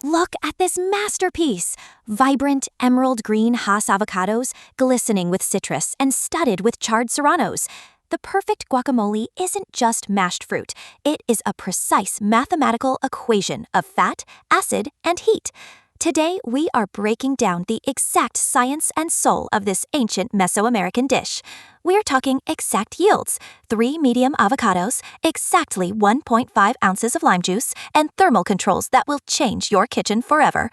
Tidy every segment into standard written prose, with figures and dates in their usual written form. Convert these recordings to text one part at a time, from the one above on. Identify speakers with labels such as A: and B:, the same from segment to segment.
A: Look at this masterpiece! Vibrant emerald green Hass avocados, glistening with citrus and studded with charred serranos. The perfect guacamole isn't just mashed fruit. It is a precise mathematical equation of fat, acid, and heat. Today, we are breaking down the exact science and soul of this ancient Mesoamerican dish. We're talking exact yields, 3 medium avocados, exactly 1.5 ounces of lime juice, and thermal controls that will change your kitchen forever.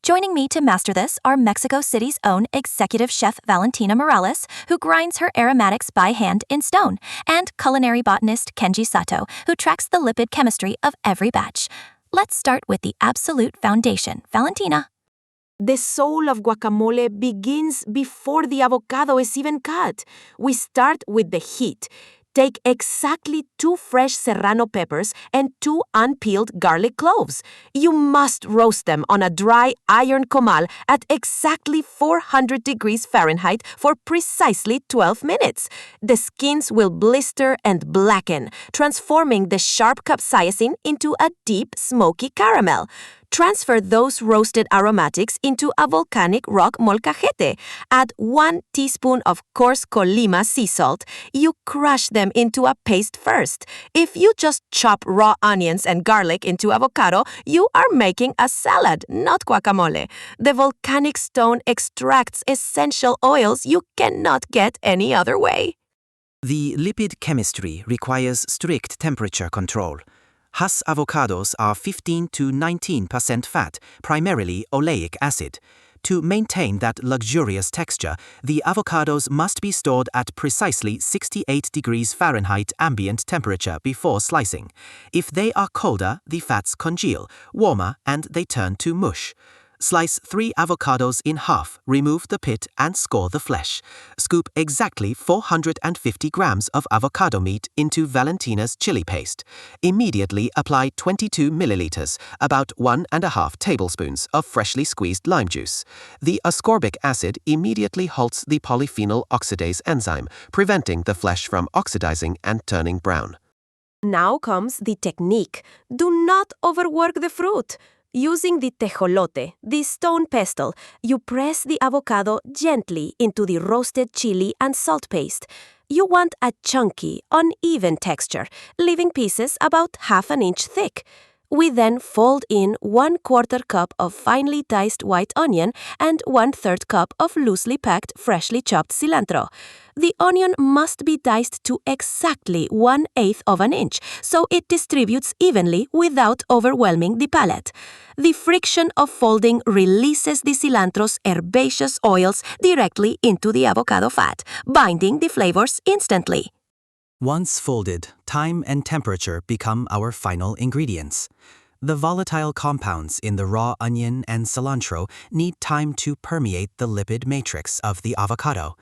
A: Joining me to master this are Mexico City's own executive chef Valentina Morales, who grinds her aromatics by hand in stone, and culinary botanist Kenji Sato, who tracks the lipid chemistry of every batch. Let's start with the absolute foundation. Valentina.
B: The soul of guacamole begins before the avocado is even cut. We start with the heat. Take exactly 2 fresh serrano peppers and 2 unpeeled garlic cloves. You must roast them on a dry iron comal at exactly 400 degrees Fahrenheit for precisely 12 minutes. The skins will blister and blacken, transforming the sharp capsaicin into a deep, smoky caramel. Transfer those roasted aromatics into a volcanic rock molcajete. Add 1 teaspoon of coarse Colima sea salt. You crush them into a paste first. If you just chop raw onions and garlic into avocado, you are making a salad, not guacamole. The volcanic stone extracts essential oils you cannot get any other way.
C: The lipid chemistry requires strict temperature control. Hass avocados are 15 to 19% fat, primarily oleic acid. To maintain that luxurious texture, the avocados must be stored at precisely 68 degrees Fahrenheit ambient temperature before slicing. If they are colder, the fats congeal, warmer, and they turn to mush. Slice 3 avocados in half, remove the pit and score the flesh. Scoop exactly 450 grams of avocado meat into Valentina's chili paste. Immediately apply 22 milliliters, about 1.5 tablespoons of freshly squeezed lime juice. The ascorbic acid immediately halts the polyphenol oxidase enzyme, preventing the flesh from oxidizing and turning brown.
B: Now comes the technique. Do not overwork the fruit. Using the tejolote, the stone pestle, you press the avocado gently into the roasted chili and salt paste. You want a chunky, uneven texture, leaving pieces about half an inch thick. We then fold in 1/4 cup of finely diced white onion and 1/3 cup of loosely packed freshly chopped cilantro. The onion must be diced to exactly 1/8 of an inch, so it distributes evenly without overwhelming the palate. The friction of folding releases the cilantro's herbaceous oils directly into the avocado fat, binding the flavors instantly.
C: Once folded, time and temperature become our final ingredients. The volatile compounds in the raw onion and cilantro need time to permeate the lipid matrix of the avocado.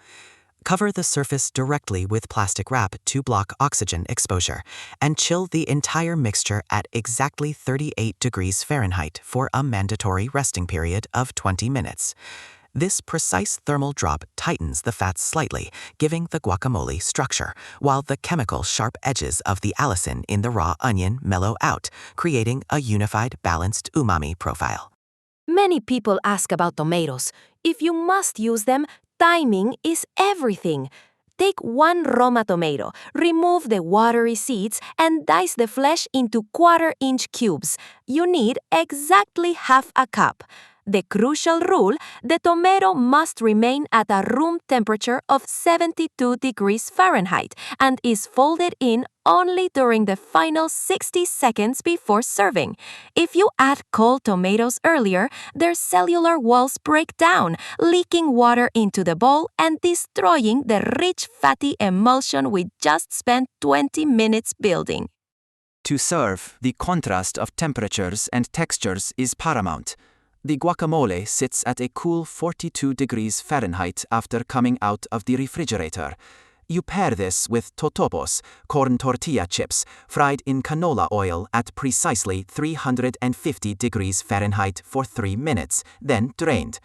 C: Cover the surface directly with plastic wrap to block oxygen exposure, and chill the entire mixture at exactly 38 degrees Fahrenheit for a mandatory resting period of 20 minutes. This precise thermal drop tightens the fats slightly, giving the guacamole structure, while the chemical sharp edges of the allicin in the raw onion mellow out, creating a unified, balanced umami profile.
B: Many people ask about tomatoes. If you must use them, timing is everything. Take 1 Roma tomato, remove the watery seeds, and dice the flesh into 1/4-inch cubes. You need exactly half a cup. The crucial rule, the tomato must remain at a room temperature of 72 degrees Fahrenheit and is folded in only during the final 60 seconds before serving. If you add cold tomatoes earlier, their cellular walls break down, leaking water into the bowl and destroying the rich fatty emulsion we just spent 20 minutes building.
D: To serve, the contrast of temperatures and textures is paramount. The guacamole sits at a cool 42 degrees Fahrenheit after coming out of the refrigerator. You pair this with totopos, corn tortilla chips, fried in canola oil at precisely 350 degrees Fahrenheit for 3 minutes, then drained.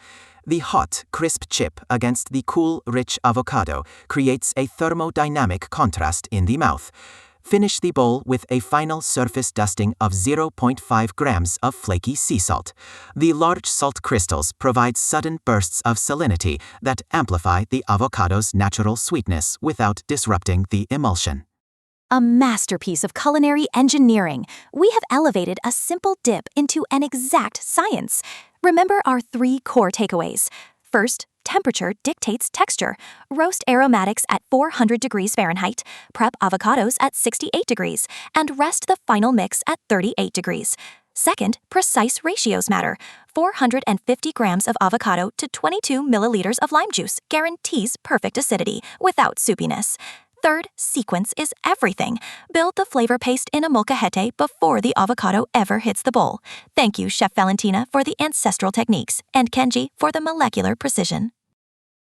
D: The hot, crisp chip against the cool, rich avocado creates a thermodynamic contrast in the mouth.
C: Finish the bowl with a final surface dusting of 0.5 grams of flaky sea salt. The large salt crystals provide sudden bursts of salinity that amplify the avocado's natural sweetness without disrupting the emulsion.
A: A masterpiece of culinary engineering, we have elevated a simple dip into an exact science. Remember our 3 core takeaways. First, temperature dictates texture. Roast aromatics at 400 degrees Fahrenheit, prep avocados at 68 degrees, and rest the final mix at 38 degrees. Second, precise ratios matter. 450 grams of avocado to 22 milliliters of lime juice guarantees perfect acidity without soupiness. Third, sequence is everything. Build the flavor paste in a molcajete before the avocado ever hits the bowl. Thank you, Chef Valentina, for the ancestral techniques, and Kenji for the molecular precision.